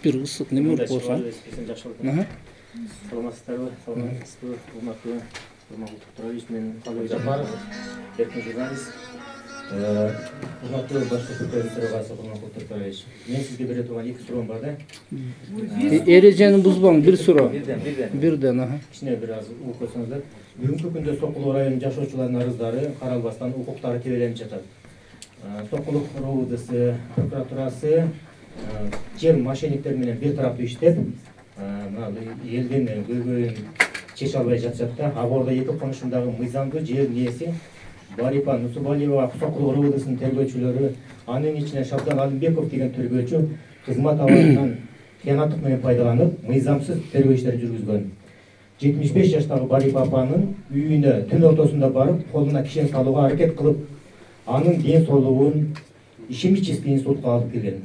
бир ысык неме уруп койсоң. Саламатсыздарбы, саламатсызбы, урматтуу Нурмагул Туктурович, мен Калыбек Жапаров, эркин журналист. Урматтуу башкы төрөбү Нурмагул Туктурович. Мен сизге бере турган эки суроом бар да. Эрежени бузбаң, бир суроо. Бирден, Кичине бир аз угуп койсоңуздар. Бүгүнкү күндө Сокулук районунун жашоочуларынын арыздары каралбастан укуктары тебеленип жатат. Сокулук РУДС прокуратурасы жер мошенниктер менен бир тараптуу иштеп, элдин көйгөйүн чече албай жатышат да. Абордо эки конушундагы мыйзамдуу жер ээси Барипа Нусубалиева Сокулук РУДСынын тергөөчүлөрү, анын ичине Шабдан Алимбеков деген тергөөчү кызмат абалынан кыянаттык менен пайдаланып, мыйзамсыз тергөө иштерин жүргүзгөн. 75 жаштагы Барипа апанын үйүнө түн ортосунда барып, колуна кишен салууга аракет кылып, анын ден соолугун ишемический институтка алып келген.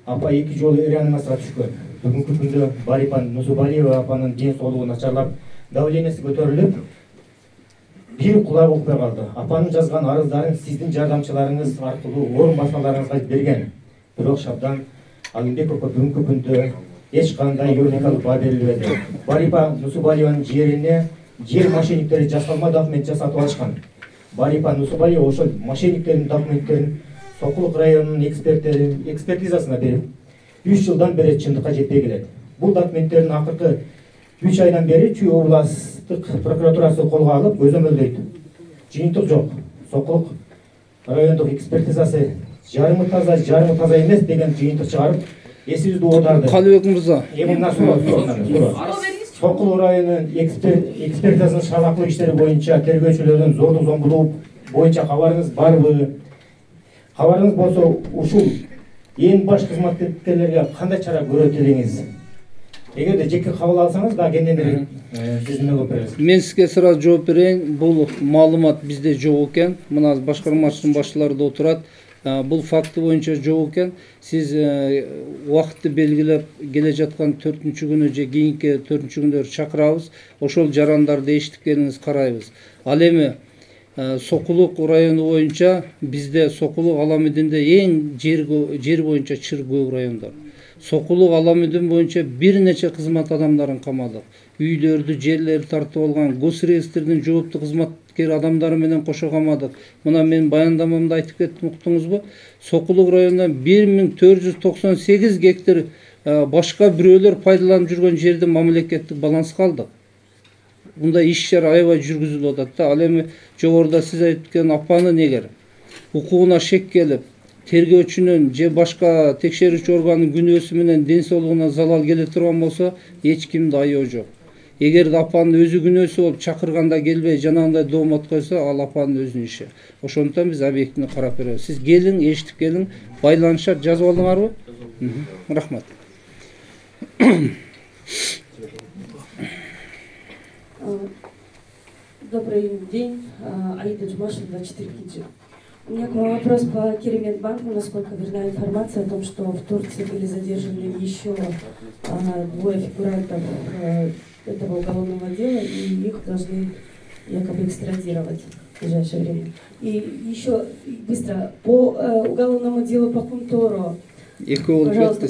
Апа 2 жолу реанимацияга түшкөн. Бүгүнкү күндө Барипа Нусубалиева апанын ден соолугу начарлап, давлениеси көтөрүлүп, бир кулагы укпай калды. Апанын жазган арыздарын сиздин жардамчыларыңыз аркылуу орун басмаларыңызга берген. Бирок Шабдан Алимбековго бүгүнкү күндө эч кандай юридикалык баа берилбеди. Барипа Нусубалиеванын жерине жер мошенниктери жасалма документ жасатып алышкан. Барипа Нусубалиева ошол мошенниктердин документтерин Сокулук районунун экспертизасына берип, 3 жылдан бери чындыкка жетпей келет. Бул документтердин акыркы 3 айдан бери Чүй областтык прокуратурасы колго алып көзөмөлдөйт. Жыйынтык жок. Сокулук райондук экспертизасы жарымы таза эмес деген жыйынтык чыгарып, эсибизди оотарды. Калыбек мырза. Мына Сокулук районунун экспертизасынын шалаклык иштери боюнча тергөөчүлөрдүн зордук зомбулук боюнча кабарыңыз барбы? Кабарыңыз болсо, ушул эң баш кызматкерлерге кандай чара көрөт элеңиз? Эгерде жеке кабыл алсаңыз, да кенден сиз эмне кылып бересиз? Мен сизге сразу жооп берейин. Бул маалымат бизде жок экен. Мына башкармачынын башчылары да отурат. Бул факты боюнча жок экен. Сиз убакытты белгилеп келе жаткан 4-күнү же кийинки 4-күндөрү чакырабыз. Ошол жарандарды эшитип келиңиз, карайбыз. Ал эми Сокулук району боюнча бизде Сокулук Аламидинде эң жер боюнча чыр көп райондор. Сокулук Аламидин боюнча бир нече кызмат адамдарын камадык. Үйлөрдү, жерлерди тартып алган, госреестрдин жооптуу кызматкер адамдары менен кошо камадык. Мына мен баяндамамда айтып кеттим, уктуңузбу? Сокулук районунан 1498 гектар башка бирөөлөр пайдаланып жүргөн жерди мамлекеттик баланска алдык. Бунда иш чара аябай жүргүзүлүп атат да. Ал эми жогоруда сиз айткан апанын эгер укугуна шек келип, тергөөчүнүн же башка текшерүүчү органдын күнөөсү менен ден соолугуна залал келе турган болсо, эч кимде айоо жок. Эгерде апанын өзү күнөөсү болуп чакырганда келбей жанагындай доомот койсо, ал апанын өзүнүн иши. Ошондуктан биз объектини карап беребиз. Сиз келиң, эшитип келиң, байланышат, жазып алдыңарбы? Рахмат. Добрый день, Аида Джумашева, 24 Киджи. У меня к вам вопрос по Керемет банку. Насколько верна информация о том, что в Турции были задержаны еще 2 фигурантов этого уголовного дела, и их должны якобы экстрадировать в ближайшее время. И еще быстро по уголовному делу по Кумтору. Пожалуйста,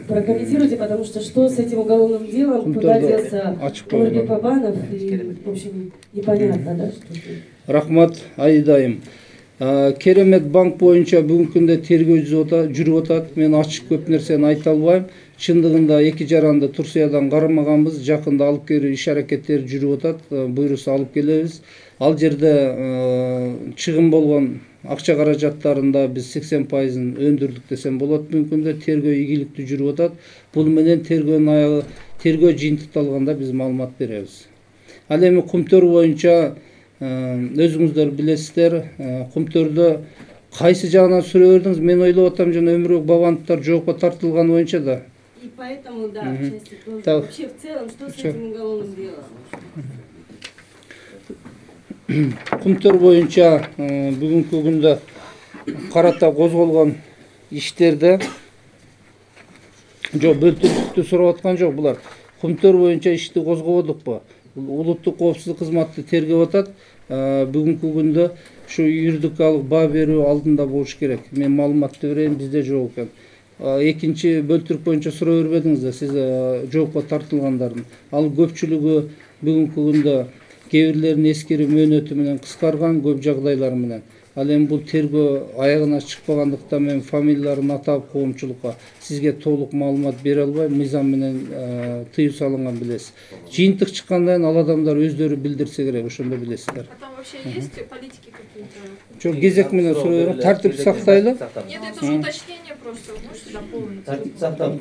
прокомментируйте, потому что с этим уголовным делом, куда делся Нурбек Бабанов, и, в общем, непонятно, да, что... Рахмат, Айдайым. Керемет банк боюнча бүгүнкү күндө тергөө жүрүп атат. Мен ачык көп нерсени айта албайм. Чындыгында эки жаранды Турциядан кармаганбыз. Жакында алып келүү иш аракеттери жүрүп атат. Буйруса алып келебиз. Ал жерде чыгым болгон акча каражаттарында биз 80%-ын өндүрдүк десем болот. Бүгүнкү күндө тергөө ийгиликтүү жүрүп атат. Бул менен тергөөнүн аягы тергөө жыйынтыкталганда биз маалымат беребиз. Ал эми Кумтөр боюнча өзүңүздөр билесиздер, Кумтөрдө кайсы жагынан суроо бердиңиз? Мен ойлоп атам, жана Өмүрбек Бабановдор жоопко тартылган боюнча да. И поэтому, да, вообще в целом, что с этим уголовным делом? Кумтөр боюнча бүгүнкү күндө карата козголгон иштерде бөлтүрүктү сурап аткан жок булар. Кумтөр боюнча ишти козгободукпу? Улуттук коопсуздук кызматы тергеп атат. Бүгүнкү күндө ушу юридикалык баа берүү алдында болуш керек. Мен маалыматты берейин, бизде жок экен. экинчи бөлтүрүк боюнча суроо бербедиңиз да сиз жоопко тартылгандардын. Ал көпчүлүгү бүгүнкү күндө кээ бирлеринин эскири мөөнөтү менен кыскарган көп жагдайлар менен. Ал эми бул тергөө аягына чыкпагандыктан мен фамилияларын атап коомчулукка сизге толук маалымат бере албайм. Мыйзам менен тыюу салынган билесиз. Жыйынтык чыккандан кийин ал адамдар өздөрү билдирсе керек, ошондо билесиздер. А там вообще есть политики какие-то? Жок, кезек менен суроо берем. Тартип сактайлы. Нет, это же уточнение просто. Можете дополнить? Тартип сактап